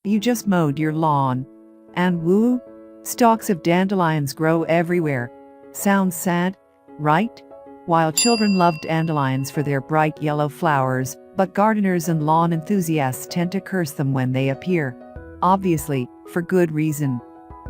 You just mowed your lawn. And woo, stalks of dandelions grow everywhere. Sounds sad, right? While children love dandelions for their bright yellow flowers, but gardeners and lawn enthusiasts tend to curse them when they appear. Obviously, for good reason.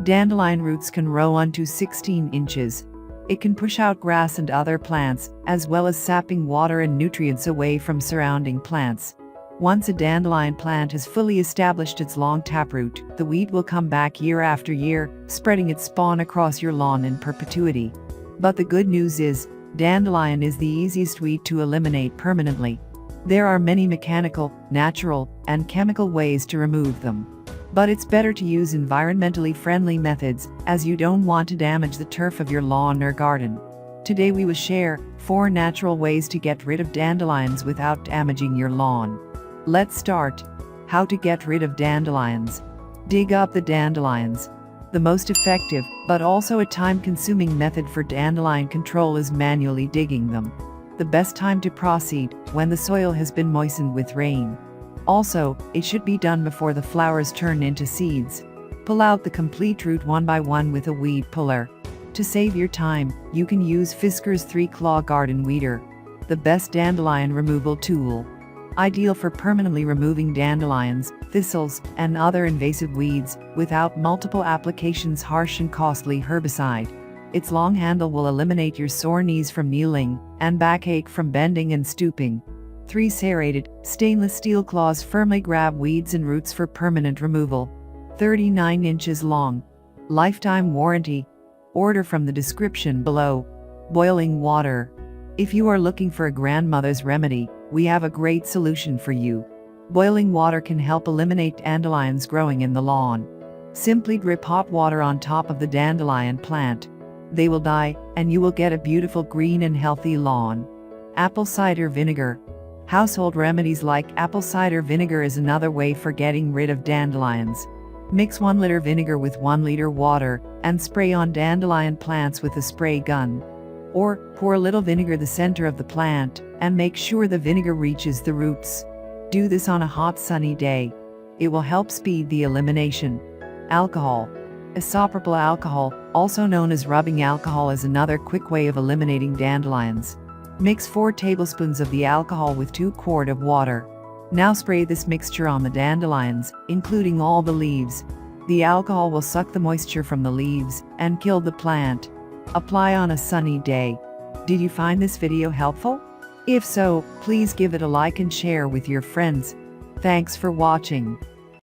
Dandelion roots can grow onto 16 inches. It can push out grass and other plants, as well as sapping water and nutrients away from surrounding plants. Once a dandelion plant has fully established its long taproot, the weed will come back year after year, spreading its spawn across your lawn in perpetuity. But the good news is, dandelion is the easiest weed to eliminate permanently. There are many mechanical, natural, and chemical ways to remove them. But it's better to use environmentally friendly methods, as you don't want to damage the turf of your lawn or garden. Today we will share 4 natural ways to get rid of dandelions without damaging your lawn. Let's start. How to get rid of dandelions. Dig up the dandelions. The most effective, but also a time-consuming method for dandelion control is manually digging them. The best time to proceed, when the soil has been moistened with rain. Also, it should be done before the flowers turn into seeds. Pull out the complete root one by one with a weed puller. To save your time, you can use Fisker's 3-claw garden weeder, the best dandelion removal tool. Ideal for permanently removing dandelions, thistles, and other invasive weeds, without multiple applications harsh and costly herbicide. Its long handle will eliminate your sore knees from kneeling, and backache from bending and stooping. 3 serrated, stainless steel claws firmly grab weeds and roots for permanent removal. 39 inches long. Lifetime warranty. Order from the description below. Boiling water. If you are looking for a grandmother's remedy, we have a great solution for you. Boiling water can help eliminate dandelions growing in the lawn. Simply drip hot water on top of the dandelion plant. They will die, and you will get a beautiful green and healthy lawn. Apple cider vinegar. Household remedies like apple cider vinegar is another way for getting rid of dandelions. Mix 1 liter vinegar with 1 liter water, and spray on dandelion plants with a spray gun. Or, pour a little vinegar the center of the plant, and make sure the vinegar reaches the roots. Do this on a hot sunny day. It will help speed the elimination. Alcohol. Isopropyl alcohol, also known as rubbing alcohol, is another quick way of eliminating dandelions. Mix 4 tablespoons of the alcohol with 2 quarts of water. Now spray this mixture on the dandelions, including all the leaves. The alcohol will suck the moisture from the leaves and kill the plant. Apply on a sunny day. Did you find this video helpful? If so, please give it a like and share with your friends. Thanks for watching.